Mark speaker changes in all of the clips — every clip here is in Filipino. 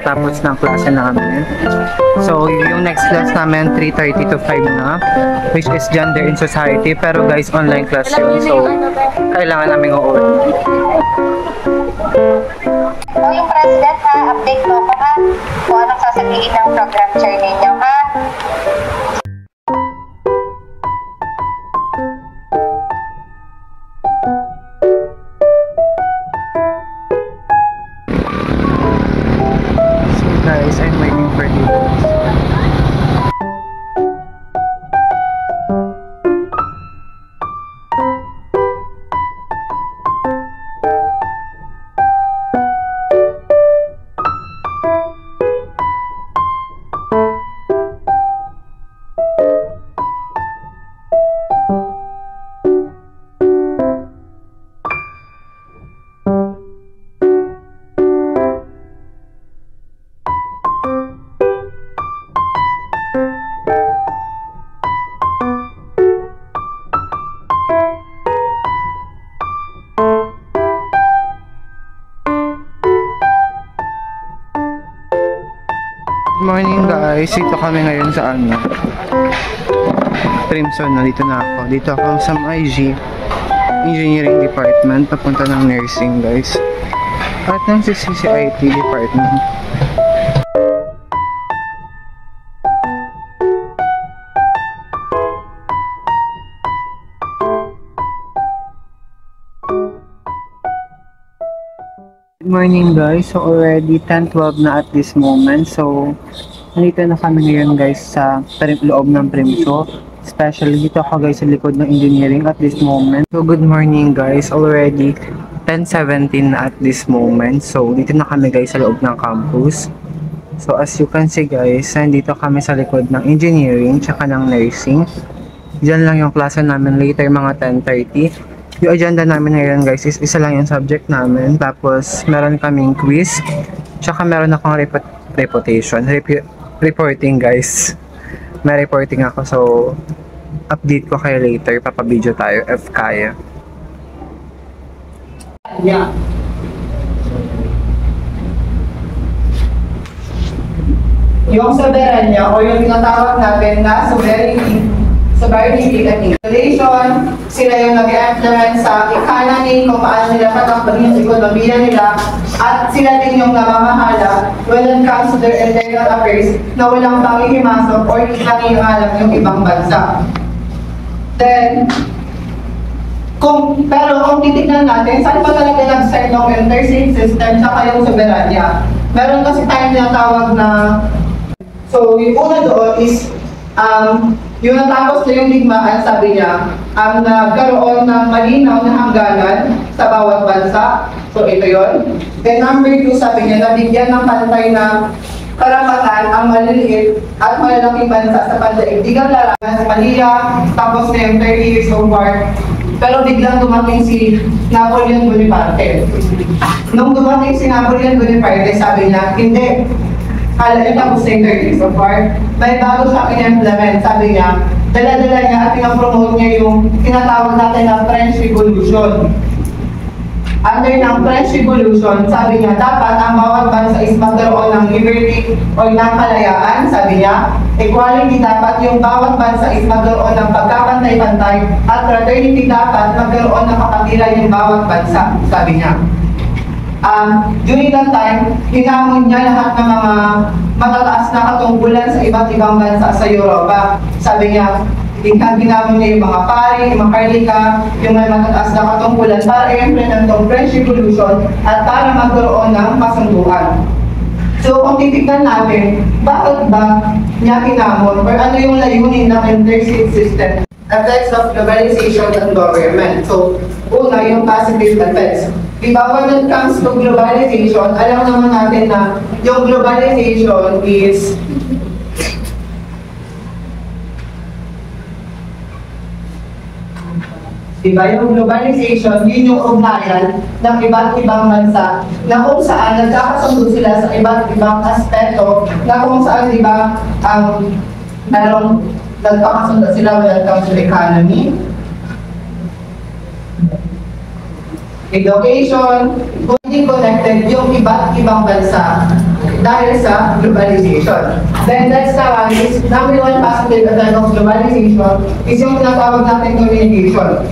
Speaker 1: kakatapos ng klase namin. So, yung next class namin, 3:30 to 5 na, which is Gender in Society. Pero guys, online class yun. So, kailangan namin uuwi.
Speaker 2: So, yung president ha, update mo ko ha, kung anong sasabihin ng program chair ninyo ha.
Speaker 1: Guys, I'm waiting for you. Good morning guys, dito kami ngayon sa Crimson na, dito na ako. Dito ako sa IG Engineering Department, papunta ng Nursing guys. At ng CCIT Department. Good morning guys, so already 10:12 na at this moment. So nandito na kami ngayon guys sa loob ng Primso. Especially dito ako guys sa likod ng engineering at this moment. So good morning guys, already 10:17 na at this moment. So dito na kami guys sa loob ng campus. So as you can see guys, nandito kami sa likod ng engineering tsaka ng nursing. Diyan lang yung klase namin later mga 10:30. Yung agenda namin ngayon guys is isa lang yung subject namin, tapos meron kaming quiz, tsaka meron akong reporting guys. May reporting ako, so update ko kayo later, papabideo tayo if kaya. Yeah. Yung soberanya o yung tinatawag natin na sovereignty at installation, sila yung nag-influence sa economy, kung paano nila tatakbang yung ekonomiya nila, at sila din yung namamahala when it comes to their internal affairs na walang pangihimasok or nangihalam yung ibang bansa. Then, kung titignan natin, saan pa talaga nag-start ng interstate system tsaka yung soberanya? Meron kasi tayong tinatawag na, so yung una doon is, yung natapos na yung digmaan, sabi niya, nagkaroon ng malinaw na hangganan sa bawat bansa. So, ito yon. Then, number 2, sabi niya, nabigyan ng pantay na karapatan ang maliliit at malalaking bansa sa pandaigdigang larangan sa Manila, tapos na yung 30 years of war. Pero biglang dumating si Napoleon Bonaparte. Nung dumating si Napoleon Bonaparte, sabi niya, hindi. Kala niya tapos na yung 30 years of war. May bago siya in-implement. Sabi niya, dala-dala niya at pinapromote niya yung tinatawag natin na French Revolution. Under ng French Revolution, sabi niya, dapat ang bawat bansa is magkaroon ng liberty o ng kalayaan. Sabi niya, equality, dapat yung bawat bansa is magkaroon ng pagkapantay-pantay, at fraternity, dapat magkaroon ng kapatiran yung bawat bansa. Sabi niya. During that time, hinamon niya lahat ng mga matataas na katungkulan sa iba't ibang bansa sa Europa. Sabi niya, ginamon niya yung mga pari, yung mga karlika, yung may matataas na katungkulan para i-implement ng French Revolution at para magkaroon ng kasunduan. So kung titignan natin, bakit ba niya hinamon or ano yung layunin ng interstate system? Effects of globalization and government. So, una, yung positive effects. Diba, when it comes to globalization, alam naman natin na yung globalization is diba, yung globalization, yun yung ugnayan ng iba't ibang bansa na kung saan nagkakasundo sila sa iba't ibang aspeto na kung saan, diba, merong nagkakasundo sila when it comes to economy, education, kung hindi connected yung iba't ibang bansa. dahil sa globalization. Then next naman is number one positive effect of globalization is yung tinatawag natin communication.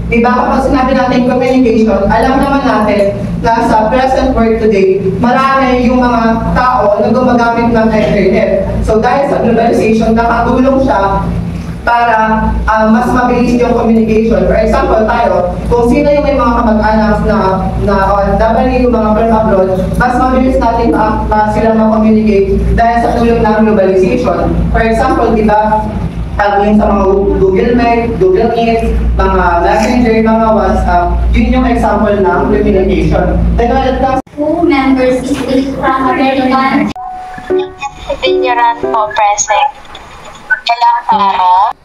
Speaker 1: Diba kapag sinabi natin communication, alam naman natin na sa present world today, marami yung mga tao na gumagamit ng internet. So dahil sa globalization, nakatulong siya para mas mabilis yung communication. For example, tayo, kung sino yung may mga kamag-anak na OFW, mga from abroad, mas mabilis natin sila ma-communicate dahil sa tulong ng globalization. For example, di ba, tagin sa mga Google Meet, mga Messenger, mga WhatsApp, yun yung example ng communication.
Speaker 3: Who members is from American?
Speaker 2: Vigneron po, present. Ilang taro?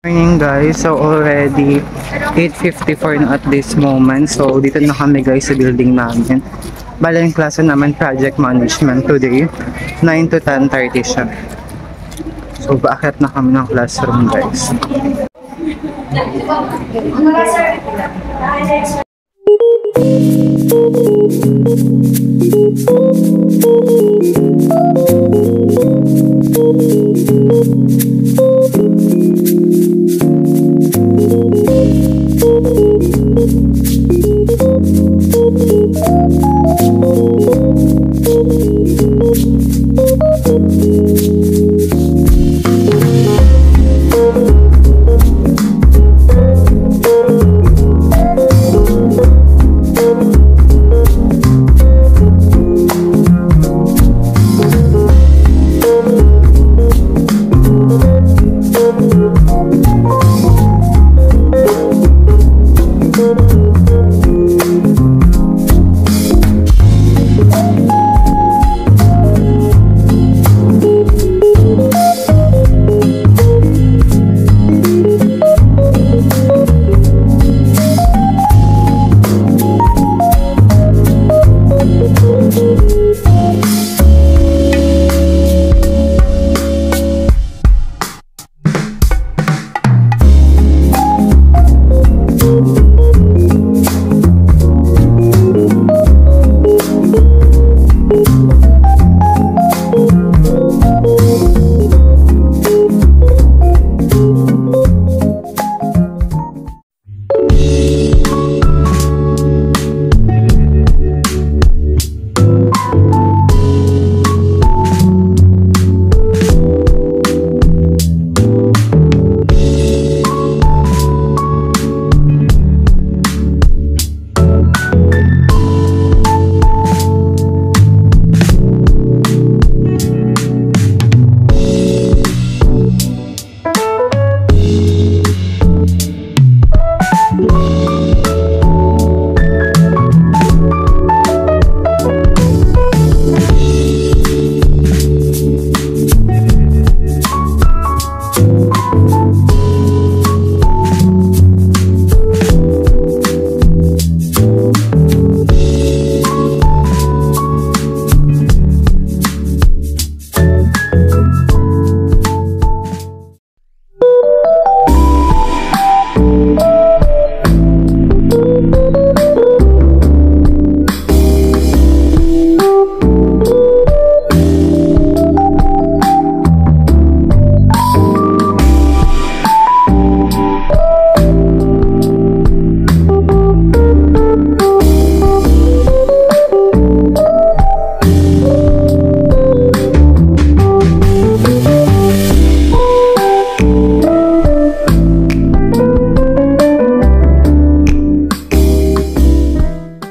Speaker 4: Morning guys, so already 8:54 na at this moment. So dito na kami guys sa building namin. Bala yung klase naman project management today 9 to 10:30 siya. So bakit na kami ng classroom guys.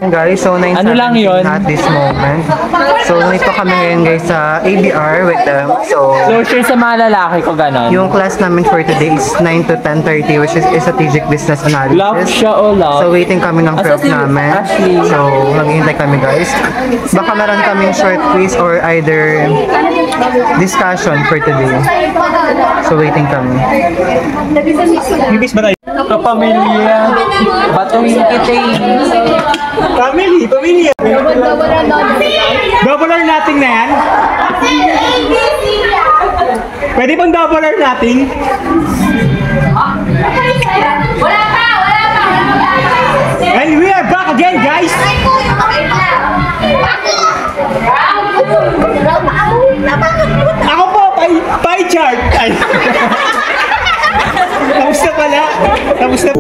Speaker 4: Guys, so 9:17
Speaker 5: Ano lang yun?
Speaker 4: at this moment. So, nandito kami ngayon guys sa ABR with them. So,
Speaker 5: Closure sa mga lalaki ko, ganon.
Speaker 4: yung class namin for today is 9 to 10:30, which is Strategic Business
Speaker 5: Love
Speaker 4: Analysis.
Speaker 5: siya o love.
Speaker 4: So, waiting kami ng
Speaker 5: Asa
Speaker 4: prof
Speaker 5: si
Speaker 4: namin.
Speaker 5: Ashley?
Speaker 4: So, naghihintay kami guys. Baka meron kaming short quiz or either discussion for today. So, waiting kami.
Speaker 5: Kapamilya. Batuhin kita
Speaker 6: Family, pamilya. Double or nothing na yan? Pwede bang double or nothing? And we are back again, guys! Ako po, pie chart! Ay. Tapos na pala. Tapos na.